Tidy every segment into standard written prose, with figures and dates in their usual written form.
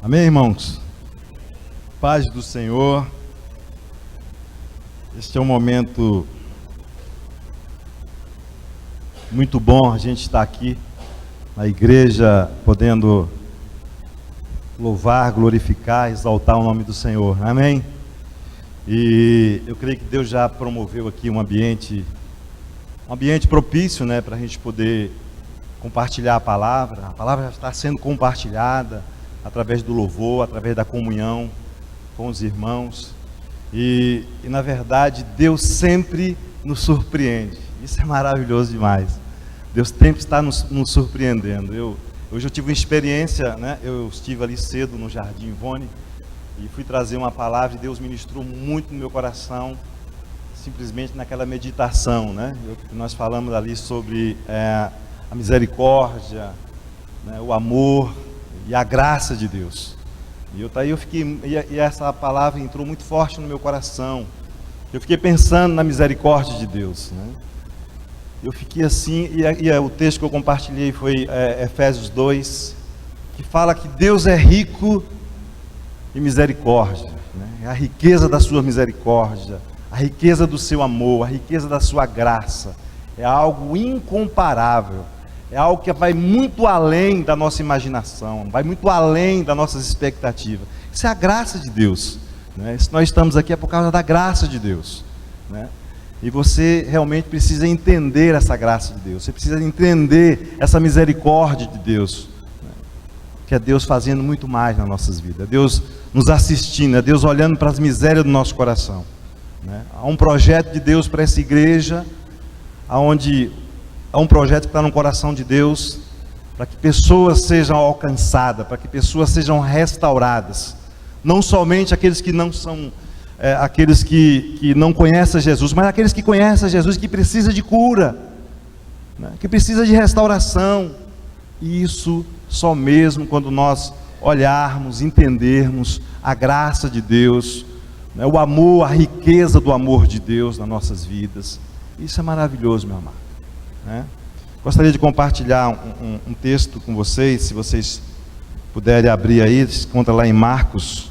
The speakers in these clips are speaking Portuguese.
Amém, irmãos? Paz do Senhor. Este é um momento muito bom, a gente está aqui na igreja podendo louvar, glorificar, exaltar o nome do Senhor. Amém? E eu creio que Deus já promoveu aqui um ambiente propício, né, para a gente poder compartilhar a palavra. A palavra já está sendo compartilhada através do louvor, através da comunhão com os irmãos. E na verdade, Deus sempre nos surpreende. Isso é maravilhoso demais. Deus sempre está nos surpreendendo. Hoje eu tive uma experiência, né? Eu estive ali cedo no Jardim Ivone e fui trazer uma palavra e Deus ministrou muito no meu coração, simplesmente naquela meditação, né? Nós falamos ali sobre a misericórdia, né? O amor e a graça de Deus. E essa palavra entrou muito forte no meu coração. Eu fiquei pensando na misericórdia de Deus, né? Eu fiquei assim, o texto que eu compartilhei foi Efésios 2, que fala que Deus é rico em misericórdia, né? A riqueza da sua misericórdia, a riqueza do seu amor, a riqueza da sua graça, é algo incomparável. É algo que vai muito além da nossa imaginação, vai muito além das nossas expectativas. Isso é a graça de Deus, né? Se nós estamos aqui é por causa da graça de Deus, né? E você realmente precisa entender essa graça de Deus. Você precisa entender essa misericórdia de Deus, né? Que é Deus fazendo muito mais nas nossas vidas. É Deus nos assistindo, é Deus olhando para as misérias do nosso coração, né? Há um projeto de Deus para essa igreja, há um projeto que está no coração de Deus, para que pessoas sejam alcançadas, para que pessoas sejam restauradas. Não somente aqueles que não são, aqueles que não conhecem Jesus, mas aqueles que conhecem Jesus, que precisam de cura, né? Que precisam de restauração. E isso só mesmo quando nós olharmos, entendermos a graça de Deus, né? O amor, a riqueza do amor de Deus nas nossas vidas. Isso é maravilhoso, meu amado, né? Gostaria de compartilhar um texto com vocês, se vocês puderem abrir aí, se encontra lá em Marcos.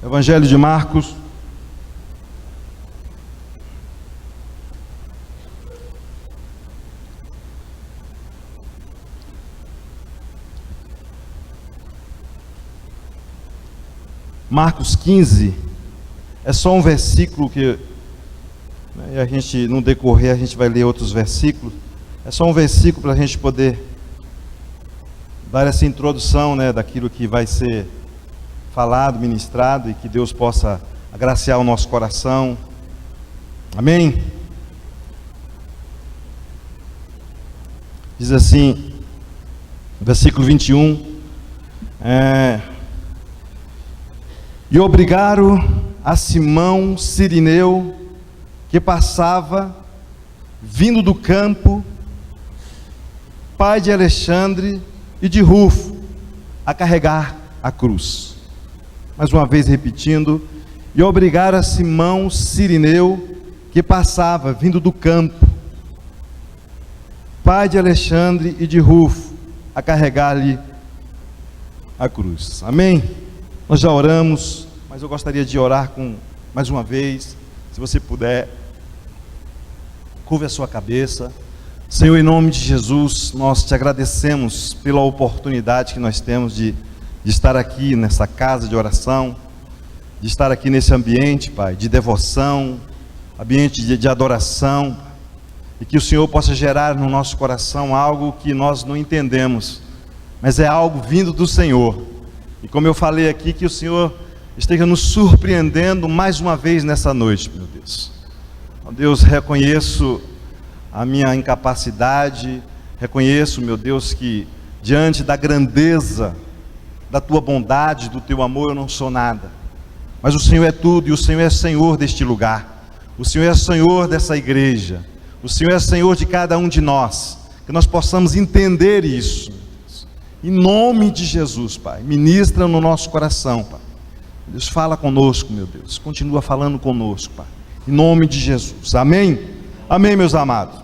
Evangelho de Marcos. Marcos 15. É só um versículo que, né, a gente, no decorrer, a gente vai ler outros versículos. É só um versículo para a gente poder dar essa introdução, né, daquilo que vai ser falado, ministrado, e que Deus possa agraciar o nosso coração. Amém? Diz assim, versículo 21. E obrigaram a Simão Cirineu, que passava, vindo do campo, pai de Alexandre e de Rufo, a carregar a cruz. Mais uma vez repetindo, e obrigaram a Simão Cirineu, que passava, vindo do campo, pai de Alexandre e de Rufo, a carregar-lhe a cruz. Amém? Nós já oramos, mas eu gostaria de orar mais uma vez. Se você puder, curve a sua cabeça. Senhor, em nome de Jesus, nós te agradecemos pela oportunidade que nós temos de estar aqui nessa casa de oração, de estar aqui nesse ambiente, Pai, de devoção, ambiente de adoração, e que o Senhor possa gerar no nosso coração algo que nós não entendemos, mas é algo vindo do Senhor. E como eu falei aqui, que o Senhor esteja nos surpreendendo mais uma vez nessa noite, meu Deus. Ó Deus, reconheço a minha incapacidade, reconheço, meu Deus, que diante da grandeza da tua bondade, do teu amor, eu não sou nada. Mas o Senhor é tudo, e o Senhor é Senhor deste lugar. O Senhor é Senhor dessa igreja. O Senhor é Senhor de cada um de nós. Que nós possamos entender isso. Em nome de Jesus, Pai, ministra no nosso coração, Pai. Deus, fala conosco, meu Deus, continua falando conosco, Pai, em nome de Jesus, amém? Amém, meus amados.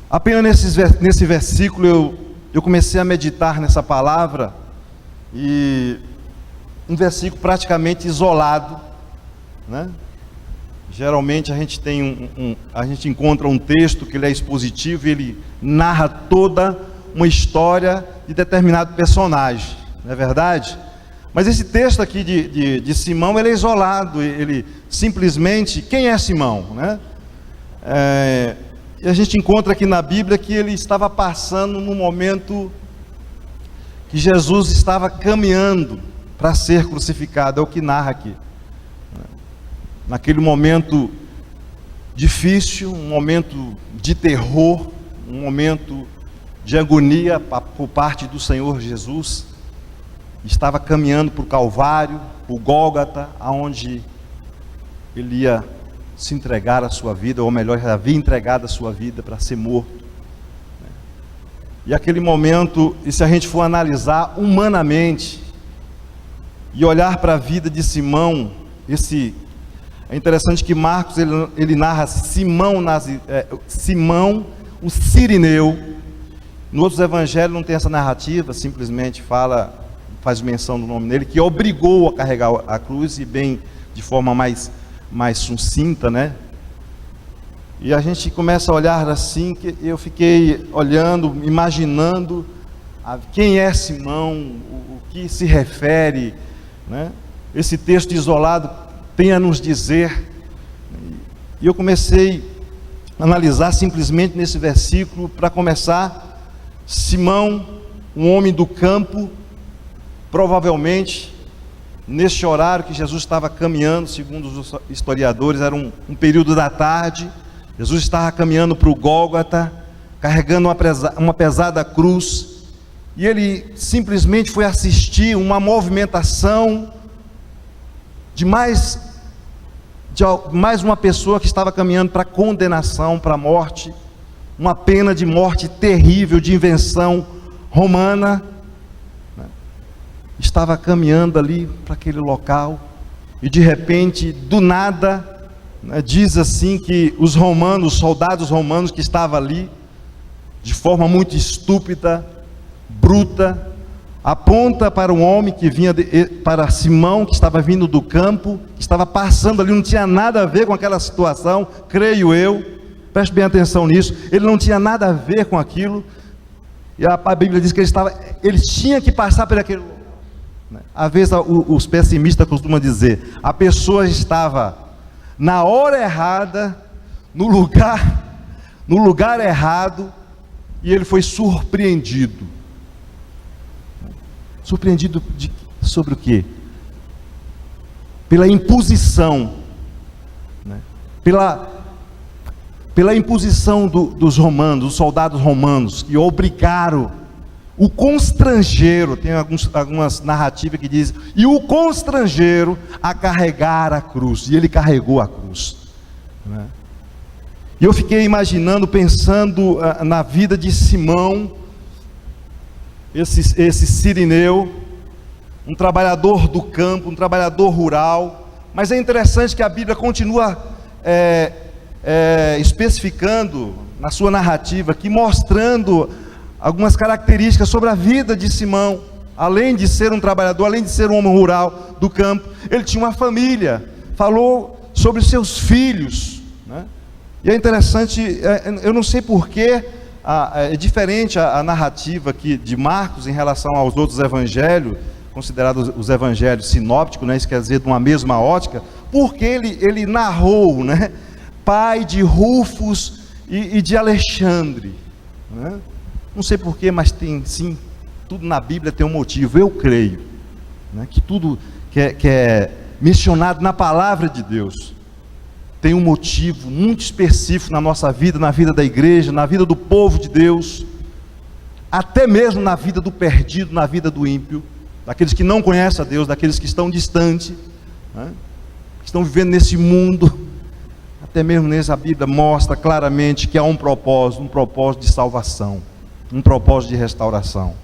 Apenas nesse versículo eu comecei a meditar nessa palavra, e um versículo praticamente isolado, né? Geralmente a gente a gente encontra um texto que ele é expositivo e ele narra toda uma história de determinado personagem, não é verdade? Mas esse texto aqui de Simão, ele é isolado, ele simplesmente, quem é Simão, né? E a gente encontra aqui na Bíblia que ele estava passando num momento que Jesus estava caminhando para ser crucificado, é o que narra aqui. Naquele momento difícil, um momento de terror, um momento de agonia por parte do Senhor Jesus, estava caminhando para o Calvário, o Gólgota, aonde ele ia se entregar a sua vida, ou melhor, havia entregado a sua vida para ser morto. E aquele momento, e se a gente for analisar humanamente e olhar para a vida de Simão, é interessante que Marcos ele narra Simão, o Cirineu. Nos outros evangelhos não tem essa narrativa, simplesmente faz menção do nome dele, que obrigou a carregar a cruz, e bem de forma mais sucinta, né? E a gente começa a olhar assim, que eu fiquei olhando, imaginando quem é Simão, o que se refere, né? Esse texto isolado tem a nos dizer, e eu comecei a analisar simplesmente nesse versículo. Para começar, Simão, um homem do campo, provavelmente neste horário que Jesus estava caminhando, segundo os historiadores, era um período da tarde. Jesus estava caminhando para o Gólgota, carregando uma pesada cruz, e ele simplesmente foi assistir uma movimentação de mais uma pessoa que estava caminhando para a condenação, para a morte, uma pena de morte terrível, de invenção romana. Estava caminhando ali para aquele local, e de repente, do nada, diz assim que os soldados romanos que estavam ali, de forma muito estúpida, bruta, aponta para um homem que vinha, para Simão, que estava vindo do campo, que estava passando ali, não tinha nada a ver com aquela situação, creio eu, preste bem atenção nisso, ele não tinha nada a ver com aquilo, e a Bíblia diz que ele tinha que passar por aquele lugar. Às vezes os pessimistas costumam dizer, a pessoa estava na hora errada, no lugar errado, e ele foi surpreendido. Surpreendido sobre o quê? Pela imposição, né? Pela imposição dos romanos, dos soldados romanos, que obrigaram, o constrangeram, tem algumas narrativas que dizem, e o constrangeram a carregar a cruz, e ele carregou a cruz, né? E eu fiquei imaginando, pensando na vida de Simão, esse Cirineu, um trabalhador do campo, um trabalhador rural. Mas é interessante que a Bíblia continua especificando na sua narrativa aqui, mostrando algumas características sobre a vida de Simão. Além de ser um trabalhador, além de ser um homem rural do campo, ele tinha uma família. Falou sobre os seus filhos, né? E é interessante, eu não sei porquê, é diferente a narrativa aqui de Marcos em relação aos outros evangelhos, considerados os evangelhos sinópticos, né? Isso quer dizer de uma mesma ótica, porque ele narrou, né? Pai de Rufus e de Alexandre, né? Não sei porquê, mas tem sim, tudo na Bíblia tem um motivo, eu creio, né? Que tudo que é mencionado na palavra de Deus tem um motivo muito específico na nossa vida, na vida da igreja, na vida do povo de Deus, até mesmo na vida do perdido, na vida do ímpio, daqueles que não conhecem a Deus, daqueles que estão distantes, né? Que estão vivendo nesse mundo. Até mesmo nesse, a Bíblia mostra claramente que há um propósito de salvação, um propósito de restauração.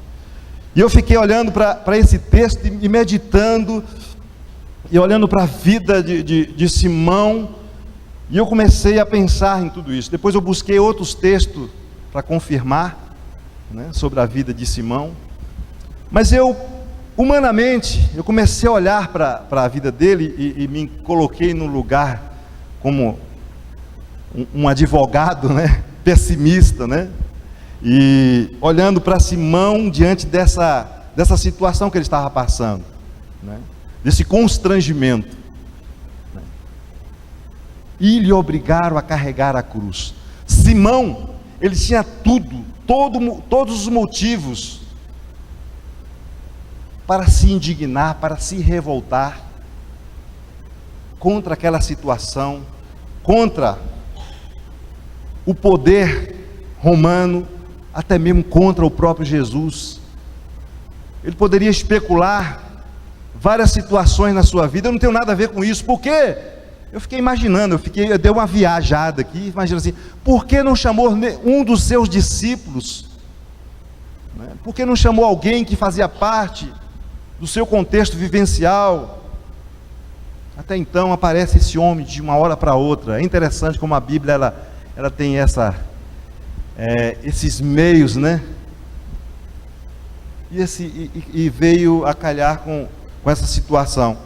E eu fiquei olhando para esse texto e meditando, e olhando para a vida de Simão, e eu comecei a pensar em tudo isso. Depois eu busquei outros textos para confirmar, né, sobre a vida de Simão. Mas eu, humanamente, eu comecei a olhar para a vida dele e me coloquei no lugar como um advogado, né, pessimista, né, e olhando para Simão diante dessa situação que ele estava passando, né, desse constrangimento, né, e lhe obrigaram a carregar a cruz. Simão, ele tinha todos os motivos para se indignar, para se revoltar contra aquela situação, contra o poder romano, até mesmo contra o próprio Jesus. Ele poderia especular várias situações na sua vida. Eu não tenho nada a ver com isso. Por quê? Eu fiquei imaginando, eu dei uma viajada aqui, imagina assim, por que não chamou um dos seus discípulos? Né? Por que não chamou alguém que fazia parte do seu contexto vivencial? Até então aparece esse homem de uma hora para outra. É interessante como a Bíblia ela tem esses meios, né? E veio a calhar com essa situação.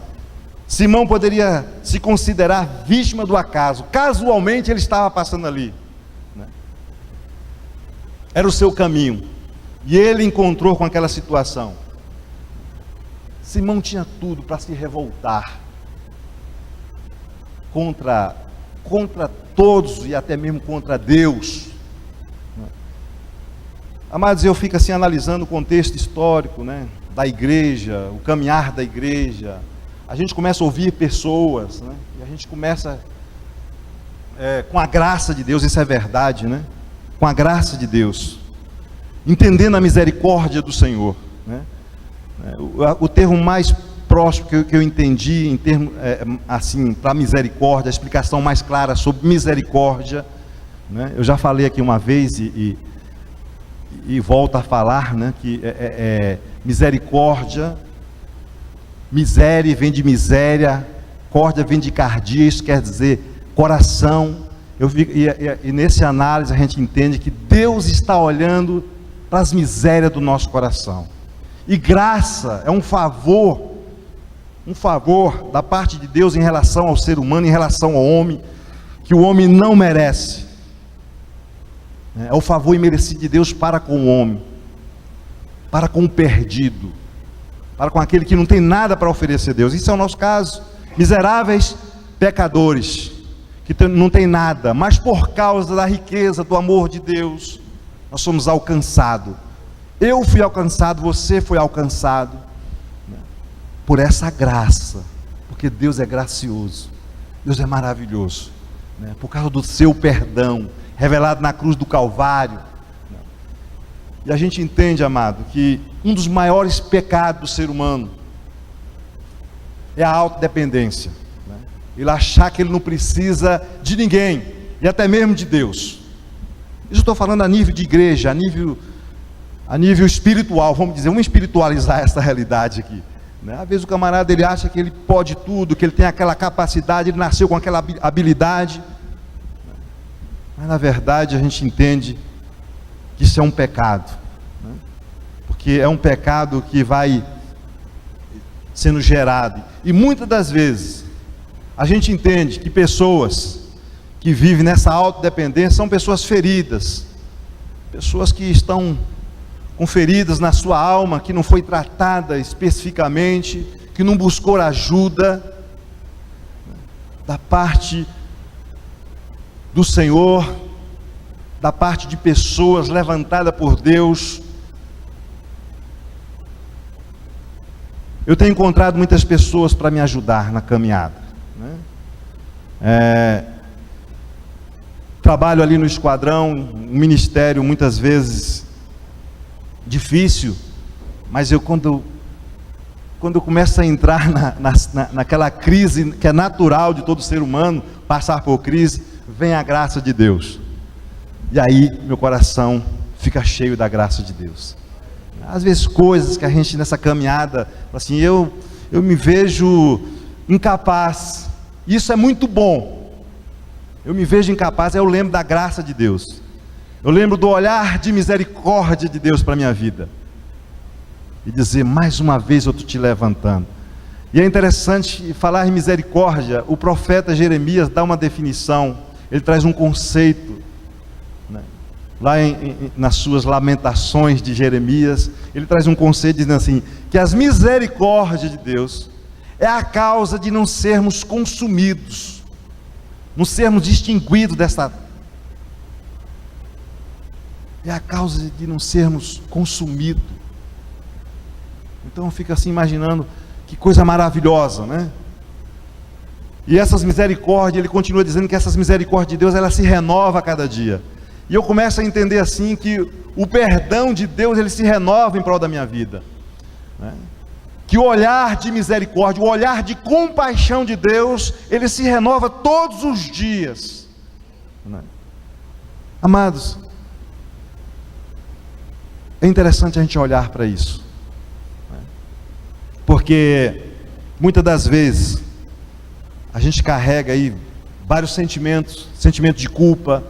Simão poderia se considerar vítima do acaso. Casualmente ele estava passando ali, né? Era o seu caminho, e ele encontrou com aquela situação. Simão tinha tudo para se revoltar contra todos e até mesmo contra Deus. Amados, eu fico assim analisando o contexto histórico, né, da igreja, o caminhar da igreja. A gente começa a ouvir pessoas, né, e a gente começa, com a graça de Deus, isso é verdade, né? Com a graça de Deus, entendendo a misericórdia do Senhor, né? O termo mais próximo que eu entendi, em termos assim, para misericórdia, a explicação mais clara sobre misericórdia, né? Eu já falei aqui uma vez e volto a falar, né? Que misericórdia, miséria vem de miséria, córdia vem de cardia, isso quer dizer coração. E nesse análise a gente entende que Deus está olhando para as misérias do nosso coração. E graça é um favor da parte de Deus em relação ao ser humano, em relação ao homem, que o homem não merece. É o favor imerecido de Deus para com o homem, para com o perdido, para com aquele que não tem nada para oferecer a Deus. Isso é o nosso caso, miseráveis pecadores, que não tem nada, mas por causa da riqueza, do amor de Deus, nós somos alcançados. Eu fui alcançado, você foi alcançado, né, por essa graça, porque Deus é gracioso, Deus é maravilhoso, né, por causa do seu perdão, revelado na cruz do Calvário, né. E a gente entende, amado, que um dos maiores pecados do ser humano é a autodependência, né, ele achar que ele não precisa de ninguém, e até mesmo de Deus. Isso eu estou falando a nível de igreja, a nível espiritual, vamos espiritualizar essa realidade aqui, né? Às vezes o camarada ele acha que ele pode tudo, que ele tem aquela capacidade, ele nasceu com aquela habilidade, mas na verdade a gente entende que isso é um pecado, né? Porque é um pecado que vai sendo gerado, e muitas das vezes a gente entende que pessoas que vivem nessa autodependência são pessoas feridas, pessoas que estão com feridas na sua alma, que não foi tratada especificamente, que não buscou ajuda da parte do Senhor, da parte de pessoas levantadas por Deus. Eu tenho encontrado muitas pessoas para me ajudar na caminhada, né? Trabalho ali no esquadrão, um ministério muitas vezes difícil, mas quando eu começo a entrar naquela crise que é natural de todo ser humano, passar por crise, vem a graça de Deus, e aí meu coração fica cheio da graça de Deus. Às vezes coisas que a gente nessa caminhada, assim, eu me vejo incapaz, isso é muito bom, eu me vejo incapaz, eu lembro da graça de Deus, Eu lembro do olhar de misericórdia de Deus para a minha vida. E dizer, mais uma vez eu estou te levantando. E é interessante falar em misericórdia. O profeta Jeremias dá uma definição. Ele traz um conceito, né? Lá nas suas lamentações de Jeremias, ele traz um conceito dizendo assim, que as misericórdias de Deus é a causa de não sermos consumidos, não sermos extinguidos dessa... É a causa de não sermos consumidos. Então eu fico assim imaginando, que coisa maravilhosa, né? E essas misericórdias, ele continua dizendo que essas misericórdias de Deus, ela se renova a cada dia. E eu começo a entender assim, que o perdão de Deus, ele se renova em prol da minha vida, né? Que o olhar de misericórdia, o olhar de compaixão de Deus, ele se renova todos os dias, né? Amados, é interessante a gente olhar para isso, né? Porque muitas das vezes a gente carrega aí vários sentimentos, sentimento de culpa,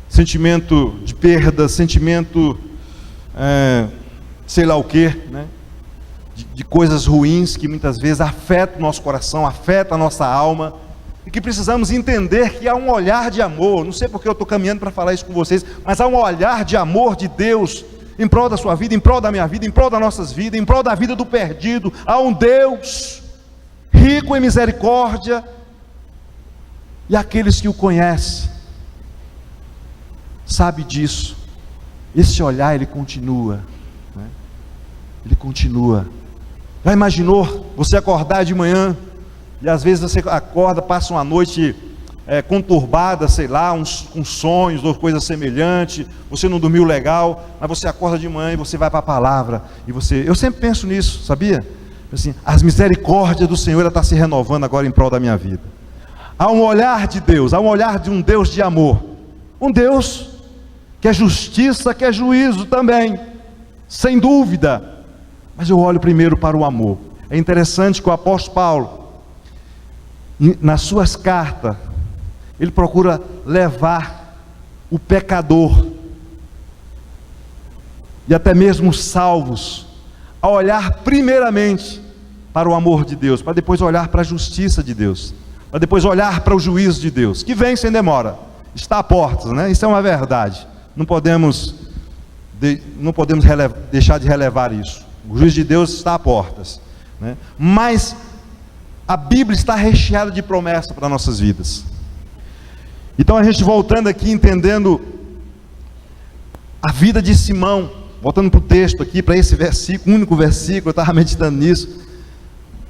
sentimento de perda, sentimento sei lá o que, né? De coisas ruins que muitas vezes afetam o nosso coração, afetam a nossa alma, e que precisamos entender que há um olhar de amor. Não sei porque eu estou caminhando para falar isso com vocês, mas há um olhar de amor de Deus em prol da sua vida, em prol da minha vida, em prol das nossas vidas, em prol da vida do perdido. Há um Deus rico em misericórdia, e aqueles que o conhecem sabe disso. Esse olhar, ele continua, né? Ele continua. Já imaginou você acordar de manhã e às vezes você acorda, passa uma noite conturbada, sei lá, com sonhos ou coisa semelhante, você não dormiu legal, mas você acorda de manhã e você vai para a palavra, e eu sempre penso nisso, sabia? Assim, as misericórdias do Senhor, ela está se renovando agora em prol da minha vida. Há um olhar de Deus, há um olhar de um Deus de amor, um Deus que é justiça, que é juízo também, sem dúvida, mas eu olho primeiro para o amor. É interessante que o apóstolo Paulo, nas suas cartas, ele procura levar o pecador, e até mesmo os salvos, a olhar primeiramente para o amor de Deus, para depois olhar para a justiça de Deus, para depois olhar para o juízo de Deus, que vem sem demora, está à porta, né? Isso é uma verdade, não podemos deixar de relevar isso. O juízo de Deus está à portas, né? Mas a Bíblia está recheada de promessas para nossas vidas. Então a gente voltando aqui, entendendo a vida de Simão, voltando para o texto aqui, para esse versículo, único versículo, eu estava meditando nisso.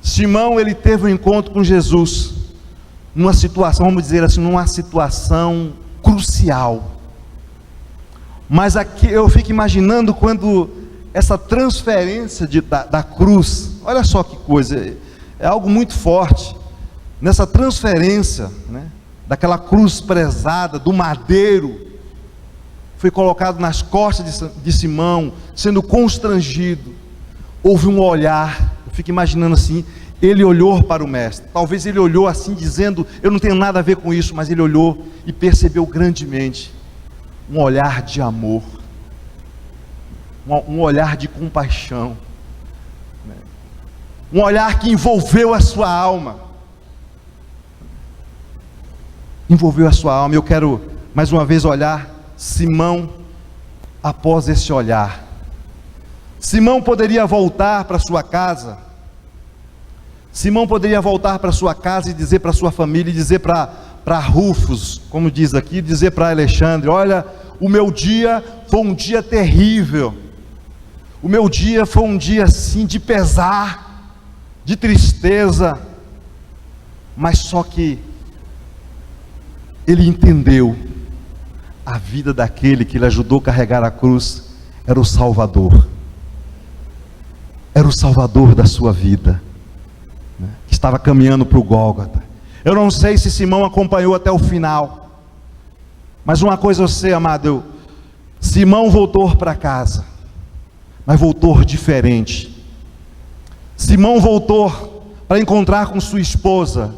Simão, ele teve um encontro com Jesus, numa situação, vamos dizer assim, numa situação crucial. Mas aqui eu fico imaginando quando essa transferência da cruz, olha só que coisa, é algo muito forte, nessa transferência, né, daquela cruz prezada, do madeiro, foi colocado nas costas de Simão, sendo constrangido, houve um olhar, eu fico imaginando assim, ele olhou para o mestre, talvez ele olhou assim dizendo, eu não tenho nada a ver com isso, mas ele olhou e percebeu grandemente, um olhar de amor, um olhar de compaixão, né? Um olhar que envolveu a sua alma, eu quero mais uma vez olhar Simão após esse olhar. Simão poderia voltar para sua casa, Simão poderia voltar para sua casa e dizer para sua família, e dizer para Rufus, como diz aqui, dizer para Alexandre, olha, o meu dia foi um dia terrível, o meu dia foi um dia assim de pesar, de tristeza, mas só que ele entendeu, a vida daquele que ele ajudou a carregar a cruz, era o Salvador da sua vida, né? Que estava caminhando para o Gólgota. Eu não sei se Simão acompanhou até o final, mas uma coisa eu sei, amado, Simão voltou para casa, mas voltou diferente. Simão voltou para encontrar com sua esposa,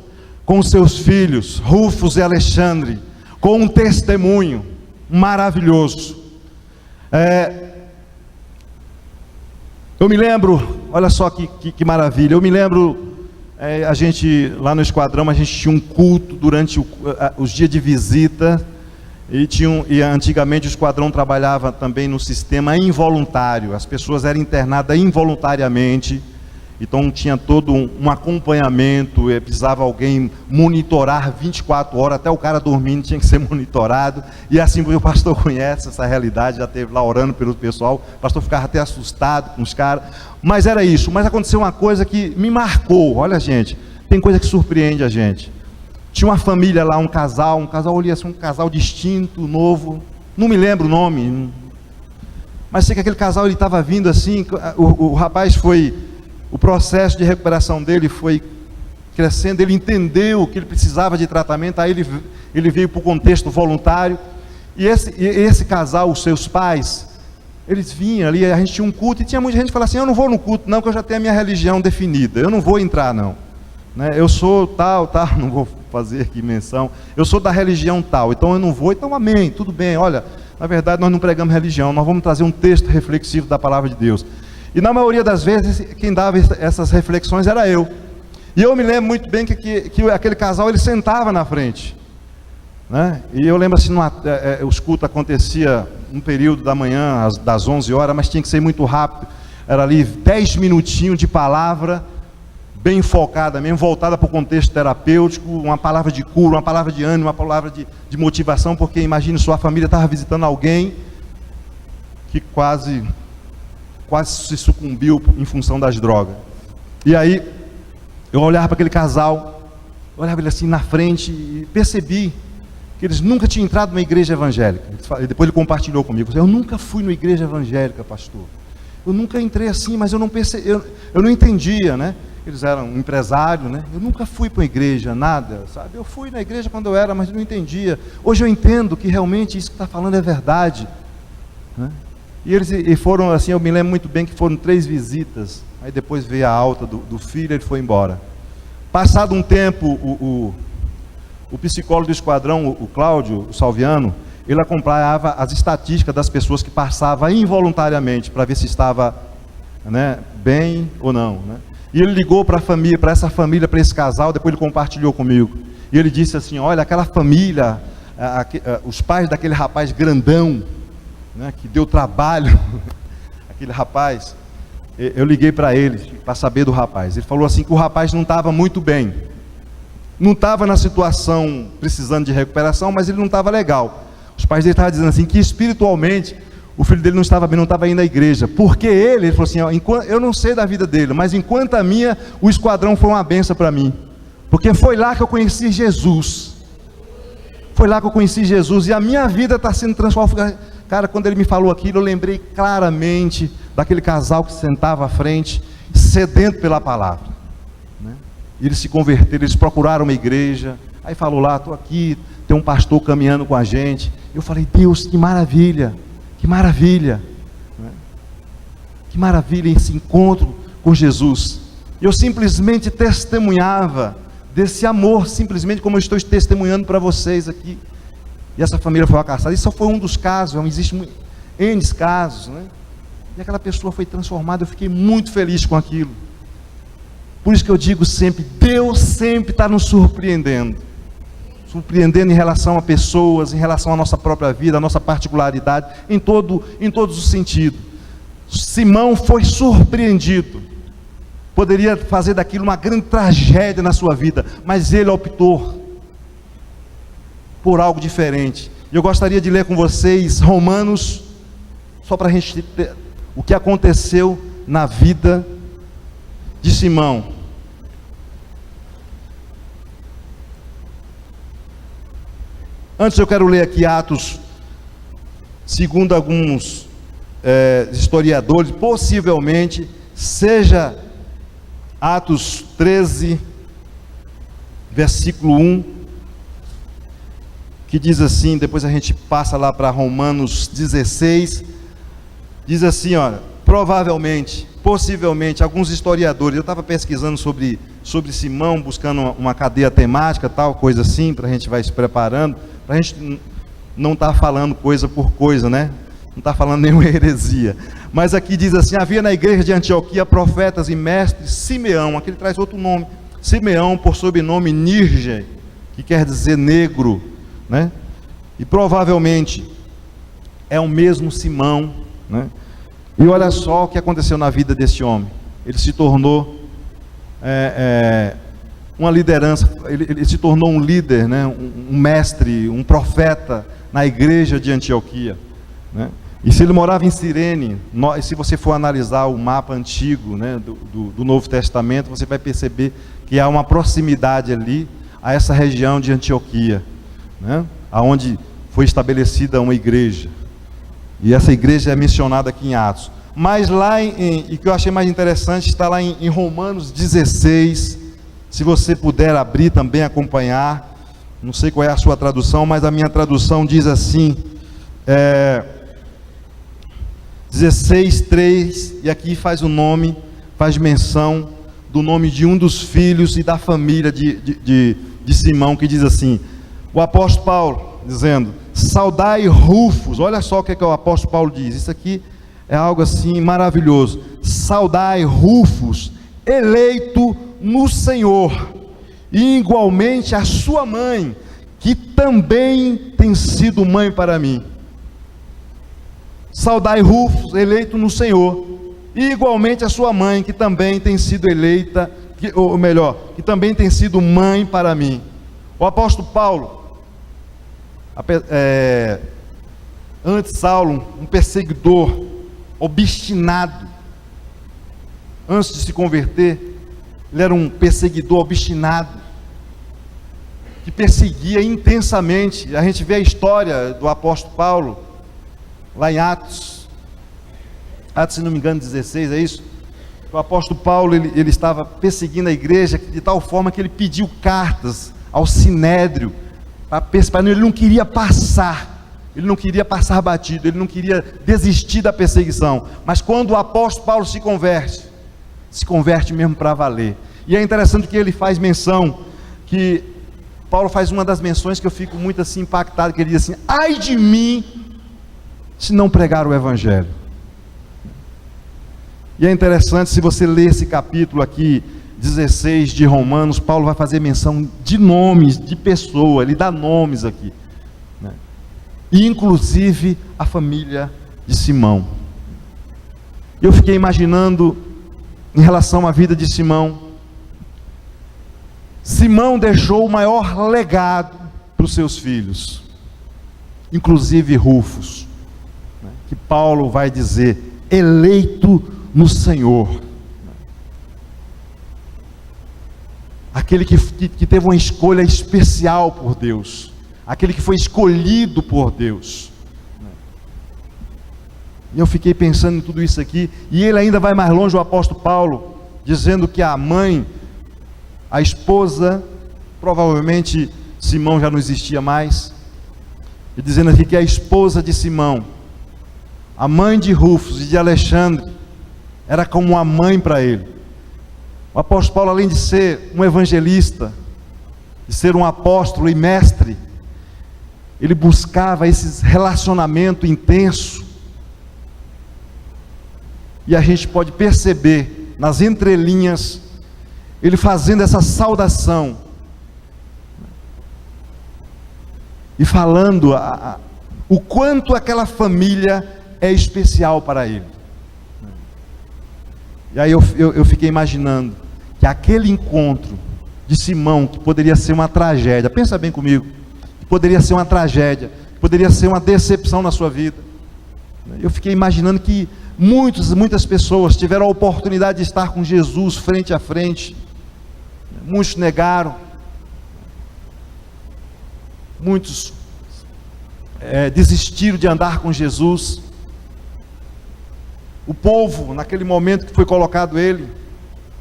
com seus filhos, Rufus e Alexandre, com um maravilhoso. Eu me lembro, olha só que maravilha, eu me lembro, a gente lá no esquadrão, a gente tinha um culto durante os dias de visita, e antigamente o esquadrão trabalhava também no sistema involuntário, as pessoas eram internadas involuntariamente, então tinha todo um acompanhamento, precisava alguém monitorar 24 horas, até o cara dormindo tinha que ser monitorado, e assim o pastor conhece essa realidade, já esteve lá orando pelo pessoal, o pastor ficava até assustado com os caras, mas era isso. Mas aconteceu uma coisa que me marcou, olha gente, tem coisa que surpreende a gente. Tinha uma família lá, um casal, olhei assim, um casal distinto, novo, não me lembro o nome, mas sei que aquele casal, ele estava vindo assim, o rapaz o processo de recuperação dele foi crescendo, ele entendeu que ele precisava de tratamento, aí ele veio para o contexto voluntário, e esse casal, os seus pais, eles vinham ali, a gente tinha um culto, e tinha muita gente que falava assim, eu não vou no culto não, que eu já tenho a minha religião definida, eu não vou entrar não, né? Eu sou tal, não vou fazer aqui menção, eu sou da religião tal, então eu não vou, então amém, tudo bem, olha, na verdade nós não pregamos religião, nós vamos trazer um texto reflexivo da palavra de Deus. E na maioria das vezes, quem dava essas reflexões era eu. E eu me lembro muito bem que aquele casal, ele sentava na frente, né? E eu lembro assim, os cultos acontecia um período da manhã, das 11 horas, mas tinha que ser muito rápido. Era ali 10 minutinhos de palavra, bem focada mesmo, voltada para o contexto terapêutico, uma palavra de cura, uma palavra de ânimo, uma palavra de motivação, porque imagine, sua família estava visitando alguém que quase se sucumbiu em função das drogas. E aí, eu olhava para aquele casal, olhava ele assim na frente e percebi que eles nunca tinham entrado numa igreja evangélica. Depois ele compartilhou comigo, eu nunca fui numa igreja evangélica, pastor. Eu nunca entrei assim, mas eu não percebi, eu não entendia, né? Eles eram empresários, né? Eu nunca fui para uma igreja, nada, sabe? Eu fui na igreja quando eu era, mas não entendia. Hoje eu entendo que realmente isso que está falando é verdade, né? E eles foram assim, eu me lembro muito bem que foram 3 visitas, aí depois veio a alta do filho, ele foi embora. Passado um tempo, o psicólogo do esquadrão, o Cláudio, o Salviano, ele acompanhava as estatísticas das pessoas que passavam involuntariamente, para ver se estava, né, bem ou não, né? E ele ligou para a família, para esse casal, depois ele compartilhou comigo, e ele disse assim, olha, aquela família, os pais daquele rapaz grandão, né, que deu trabalho, aquele rapaz, eu liguei para ele, para saber do rapaz, ele falou assim, que o rapaz não estava muito bem, não estava na situação, precisando de recuperação, mas ele não estava legal, os pais dele estavam dizendo assim, que espiritualmente, o filho dele não estava bem, não estava indo à igreja, porque ele falou assim, ó, eu não sei da vida dele, mas enquanto a minha, o esquadrão foi uma benção para mim, porque foi lá que eu conheci Jesus, e a minha vida está sendo transformada. Cara, quando ele me falou aquilo, eu lembrei claramente daquele casal que sentava à frente, sedento pela palavra, né? Eles se converteram, eles procuraram uma igreja, aí falou lá, estou aqui, tem um pastor caminhando com a gente. Eu falei, Deus, que maravilha, né? Que maravilha esse encontro com Jesus. Eu simplesmente testemunhava desse amor, simplesmente como eu estou testemunhando para vocês aqui. E essa família foi alcançada. Isso só foi um dos casos, existem N casos, né? E aquela pessoa foi transformada, eu fiquei muito feliz com aquilo. Por isso que eu digo sempre, Deus sempre está nos surpreendendo em relação a pessoas, em relação à nossa própria vida, à nossa particularidade, em todos os sentidos. Simão foi surpreendido, poderia fazer daquilo uma grande tragédia na sua vida, mas ele optou por algo diferente. E eu gostaria de ler com vocês Romanos, só para a gente ter o que aconteceu na vida de Simão. Antes eu quero ler aqui Atos, segundo alguns historiadores, possivelmente seja Atos 13, versículo 1, que diz assim, depois a gente passa lá para Romanos 16, diz assim, olha, provavelmente, possivelmente, alguns historiadores, eu estava pesquisando sobre Simão, buscando uma cadeia temática, tal, coisa assim, para a gente vai se preparando, para a gente não está falando coisa por coisa, né? Não está falando nenhuma heresia. Mas aqui diz assim: havia na igreja de Antioquia profetas e mestres. Simeão, aqui ele traz outro nome, Simeão, por sobrenome Nirge, que quer dizer negro, né? E provavelmente é o mesmo Simão, né? E olha só o que aconteceu na vida desse homem. Ele se tornou uma liderança, ele se tornou um líder, né? Um mestre, um profeta na igreja de Antioquia, né? E se ele morava em Cirene, se você for analisar o mapa antigo, né, do Novo Testamento, você vai perceber que há uma proximidade ali a essa região de Antioquia, né, aonde foi estabelecida uma igreja. E essa igreja é mencionada aqui em Atos. Mas lá, e o que eu achei mais interessante, está lá em Romanos 16, se você puder abrir também, acompanhar. Não sei qual é a sua tradução, mas a minha tradução diz assim, 16:3, e aqui faz menção do nome de um dos filhos e da família de Simão, que diz assim, o apóstolo Paulo, dizendo, saudai Rufus. Olha só o que o apóstolo Paulo diz, isso aqui é algo assim maravilhoso, saudai Rufus, eleito no Senhor, e igualmente a sua mãe, que também tem sido mãe para mim. Saudai Rufus, eleito no Senhor, e igualmente a sua mãe, que também tem sido eleita, que também tem sido mãe para mim. O apóstolo Paulo, antes Saulo, um perseguidor, obstinado, antes de se converter, ele era um perseguidor obstinado, que perseguia intensamente. A gente vê a história do apóstolo Paulo, lá em Atos, se não me engano 16, é isso? O apóstolo Paulo, ele estava perseguindo a igreja de tal forma que ele pediu cartas ao Sinédrio, ele não queria passar batido, ele não queria desistir da perseguição. Mas quando o apóstolo Paulo se converte mesmo para valer. E é interessante que ele faz menção, que Paulo faz uma das menções que eu fico muito assim impactado, que ele diz assim, ai de mim, se não pregar o evangelho. E é interessante, se você ler esse capítulo aqui, 16 de Romanos, Paulo vai fazer menção de nomes, de pessoa, ele dá nomes aqui, né? E inclusive a família de Simão. Eu fiquei imaginando, em relação à vida de Simão, Simão deixou o maior legado para os seus filhos, inclusive Rufus, que Paulo vai dizer, eleito no Senhor, aquele que teve uma escolha especial por Deus, aquele que foi escolhido por Deus. E eu fiquei pensando em tudo isso aqui, e ele ainda vai mais longe, o apóstolo Paulo, dizendo que a mãe, a esposa, provavelmente Simão já não existia mais, e dizendo aqui que a esposa de Simão, a mãe de Rufus e de Alexandre, era como uma mãe para ele. O apóstolo Paulo, além de ser um evangelista, de ser um apóstolo e mestre, ele buscava esse relacionamento intenso, e a gente pode perceber, nas entrelinhas, ele fazendo essa saudação, e falando o quanto aquela família é especial para ele. E aí eu fiquei imaginando que aquele encontro de Simão, que poderia ser uma tragédia, pensa bem comigo, que poderia ser uma tragédia, que poderia ser uma decepção na sua vida. Eu fiquei imaginando que muitas pessoas tiveram a oportunidade de estar com Jesus frente a frente, muitos negaram, muitos desistiram de andar com Jesus. O povo, naquele momento que foi colocado ele,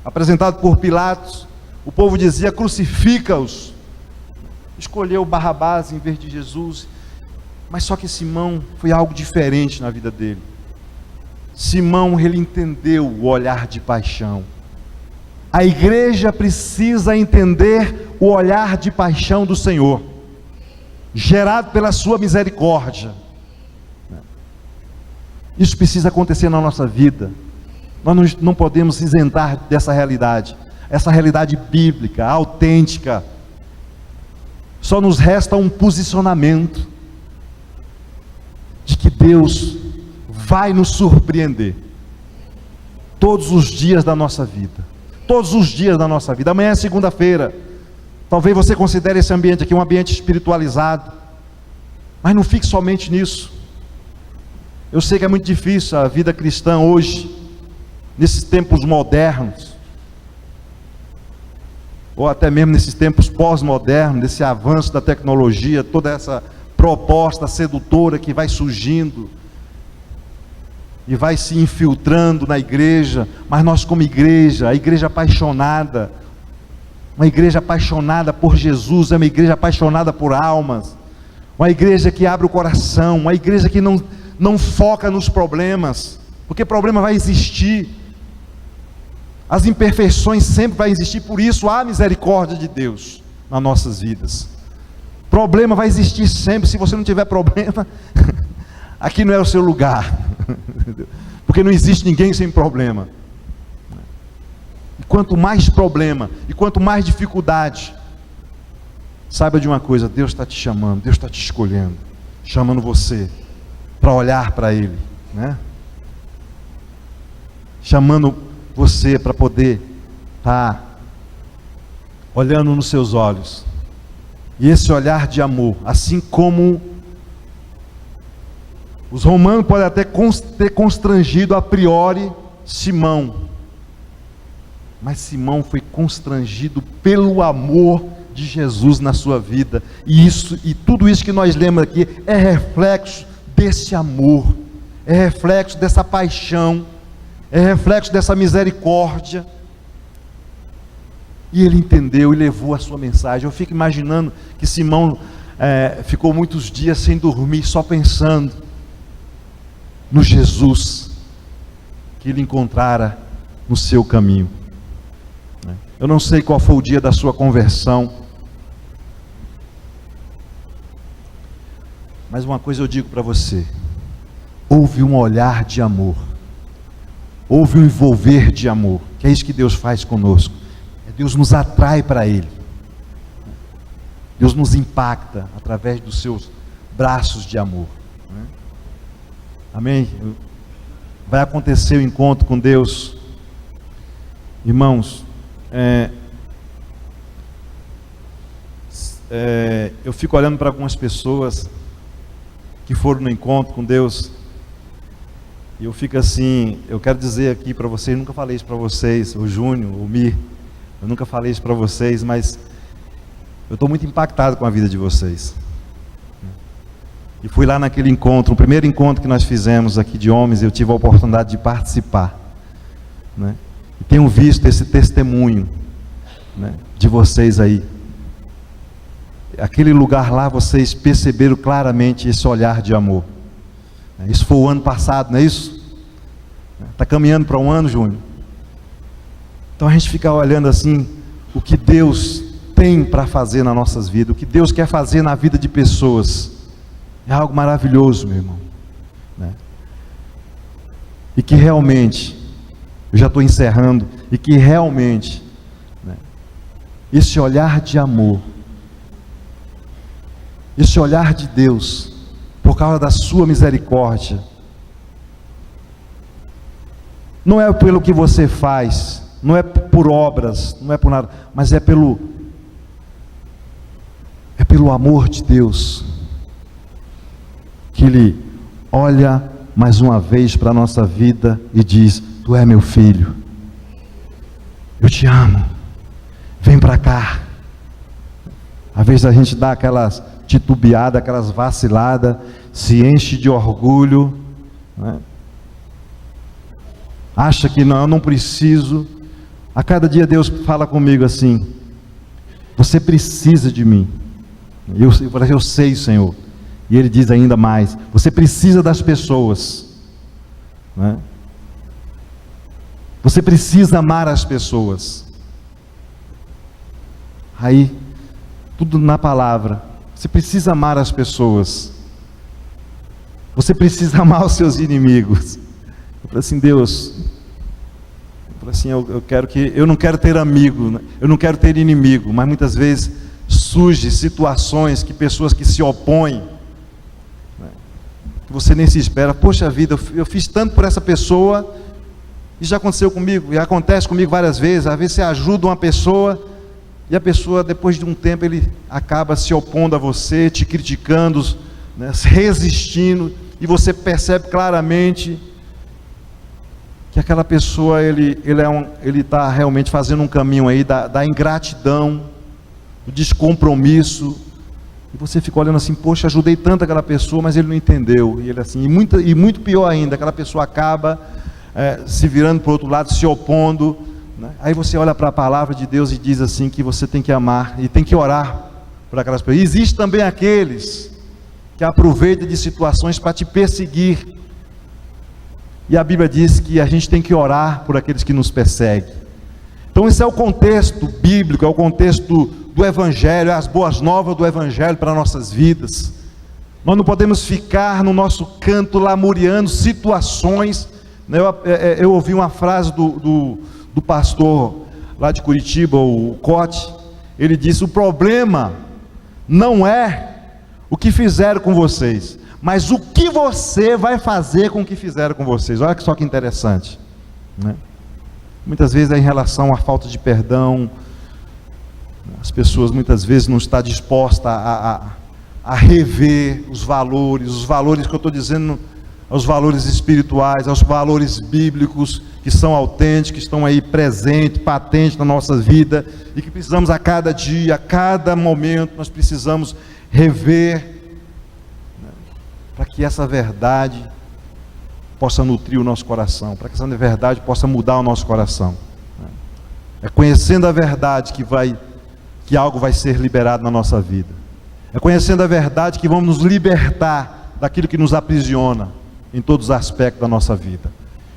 apresentado por Pilatos, o povo dizia, crucifica-os. Escolheu Barrabás em vez de Jesus. Mas só que Simão foi algo diferente na vida dele. Simão, ele entendeu o olhar de paixão. A igreja precisa entender o olhar de paixão do Senhor. gerado pela sua misericórdia. Isso precisa acontecer na nossa vida. Nós não podemos isentar dessa realidade, essa realidade bíblica, autêntica. Só nos resta um posicionamento de que Deus vai nos surpreender todos os dias da nossa vida. Todos os dias da nossa vida. Amanhã é segunda-feira. Talvez você considere esse ambiente aqui um ambiente espiritualizado, mas não fique somente nisso. Eu sei que é muito difícil a vida cristã hoje, nesses tempos modernos, ou até mesmo nesses tempos pós-modernos, desse avanço da tecnologia, toda essa proposta sedutora que vai surgindo e vai se infiltrando na igreja. Mas nós, como igreja, a igreja apaixonada, uma igreja apaixonada por Jesus, é uma igreja apaixonada por almas, uma igreja que abre o coração, uma igreja que não foca nos problemas, porque problema vai existir, as imperfeições sempre vai existir, por isso há misericórdia de Deus nas nossas vidas. Problema vai existir sempre. Se você não tiver problema, aqui não é o seu lugar, porque não existe ninguém sem problema. E quanto mais problema, e quanto mais dificuldade, saiba de uma coisa: Deus está te chamando, Deus está te escolhendo, chamando você para olhar para Ele, né? Chamando você para poder estar olhando nos seus olhos, e esse olhar de amor, assim como os romanos podem até ter constrangido a priori Simão, mas Simão foi constrangido pelo amor de Jesus na sua vida, e tudo isso que nós lemos aqui é reflexo desse amor, é reflexo dessa paixão, é reflexo dessa misericórdia. E ele entendeu e levou a sua mensagem. Eu fico imaginando que Simão ficou muitos dias sem dormir, só pensando no Jesus que ele encontrara no seu caminho. Eu não sei qual foi o dia da sua conversão, mas uma coisa eu digo para você: houve um olhar de amor, houve um envolver de amor, que é isso que Deus faz conosco. Deus nos atrai para Ele, Deus nos impacta através dos seus braços de amor, né? Amém? Vai acontecer o encontro com Deus, irmãos. Eu fico olhando para algumas pessoas que foram no encontro com Deus, e eu fico assim, eu quero dizer aqui para vocês, nunca falei isso para vocês, o Júnior, o Mir, eu nunca falei isso para vocês, mas eu estou muito impactado com a vida de vocês. E fui lá naquele encontro, o primeiro encontro que nós fizemos aqui de homens, eu tive a oportunidade de participar, né? E tenho visto esse testemunho, né, de vocês aí. Aquele lugar lá, vocês perceberam claramente esse olhar de amor. Isso foi o ano passado, não é isso? Está caminhando para um ano, Júnior. Então a gente fica olhando assim, o que Deus tem para fazer nas nossas vidas, o que Deus quer fazer na vida de pessoas, é algo maravilhoso, meu irmão, né? E que realmente, eu já estou encerrando, e que realmente, né, esse olhar de amor, esse olhar de Deus, por causa da sua misericórdia, não é pelo que você faz, não é por obras, não é por nada, mas é pelo amor de Deus, que Ele olha mais uma vez para a nossa vida e diz: tu é meu filho, eu te amo, vem para cá. Às vezes a gente dá aquelas titubeadas, aquelas vaciladas, se enche de orgulho, né? Acha que não, eu não preciso. A cada dia Deus fala comigo assim: você precisa de mim. Eu sei, Senhor. E Ele diz ainda mais: você precisa das pessoas, né? Você precisa amar as pessoas. Aí, tudo na palavra, Você precisa amar as pessoas. Você precisa amar os seus inimigos. Eu falei assim, Deus, eu não quero ter amigo, eu não quero ter inimigo, mas muitas vezes surgem situações que pessoas que se opõem, que você nem se espera. Poxa vida, eu fiz tanto por essa pessoa, e já aconteceu comigo, e acontece comigo várias vezes. Às vezes você ajuda uma pessoa, e a pessoa, depois de um tempo, ele acaba se opondo a você, te criticando, né, resistindo, e você percebe claramente que aquela pessoa, ele está realmente fazendo um caminho aí da ingratidão, do descompromisso, e você fica olhando assim, poxa, ajudei tanto aquela pessoa, mas ele não entendeu, e ele assim, e muito pior ainda, aquela pessoa acaba se virando para o outro lado, se opondo, né? Aí você olha para a palavra de Deus e diz assim, que você tem que amar, e tem que orar por aquelas pessoas. E existem também aqueles que aproveitam de situações para te perseguir, e a Bíblia diz que a gente tem que orar por aqueles que nos perseguem. Então esse é o contexto bíblico, é o contexto do Evangelho, é as boas novas do Evangelho para nossas vidas. Nós não podemos ficar no nosso canto lamuriando situações, né? Eu ouvi uma frase do pastor lá de Curitiba, o Cote. Ele disse, o problema não é o que fizeram com vocês, mas o que você vai fazer com o que fizeram com vocês. Olha só que interessante, né? Muitas vezes é em relação à falta de perdão. As pessoas muitas vezes não estão dispostas a rever os valores que eu estou dizendo, os valores espirituais, aos valores bíblicos, que são autênticos, que estão aí presentes, patentes na nossa vida, e que precisamos a cada dia, a cada momento, nós precisamos rever, né, para que essa verdade possa nutrir o nosso coração, para que essa verdade possa mudar o nosso coração. É conhecendo a verdade que algo vai ser liberado na nossa vida. É conhecendo a verdade que vamos nos libertar daquilo que nos aprisiona em todos os aspectos da nossa vida.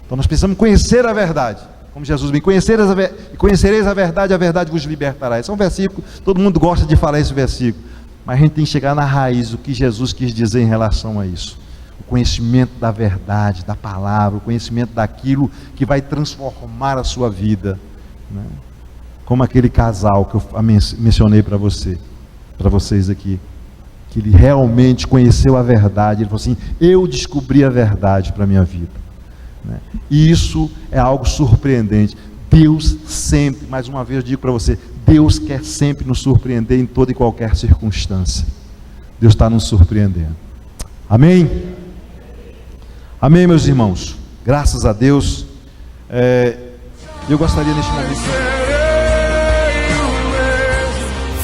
Então nós precisamos conhecer a verdade, como Jesus me conhecereis a verdade vos libertará. Esse é um versículo, todo mundo gosta de falar esse versículo, mas a gente tem que chegar na raiz do que Jesus quis dizer em relação a isso. O conhecimento da verdade, da palavra, o conhecimento daquilo que vai transformar a sua vida, né? Como aquele casal que eu mencionei para vocês aqui, que ele realmente conheceu a verdade. Ele falou assim, eu descobri a verdade para a minha vida, né? E isso é algo surpreendente. Deus sempre, mais uma vez eu digo para você, Deus quer sempre nos surpreender em toda e qualquer circunstância. Deus está nos surpreendendo. Amém? Amém, meus irmãos, graças a Deus. Eu gostaria neste momento...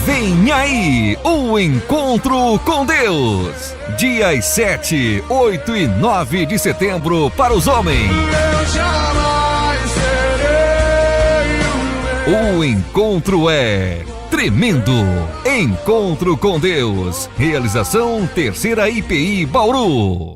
Vem aí, o Encontro com Deus, dias 7, 8 e 9 de setembro para os homens. O encontro é tremendo. Encontro com Deus, realização Terceira IPI Bauru.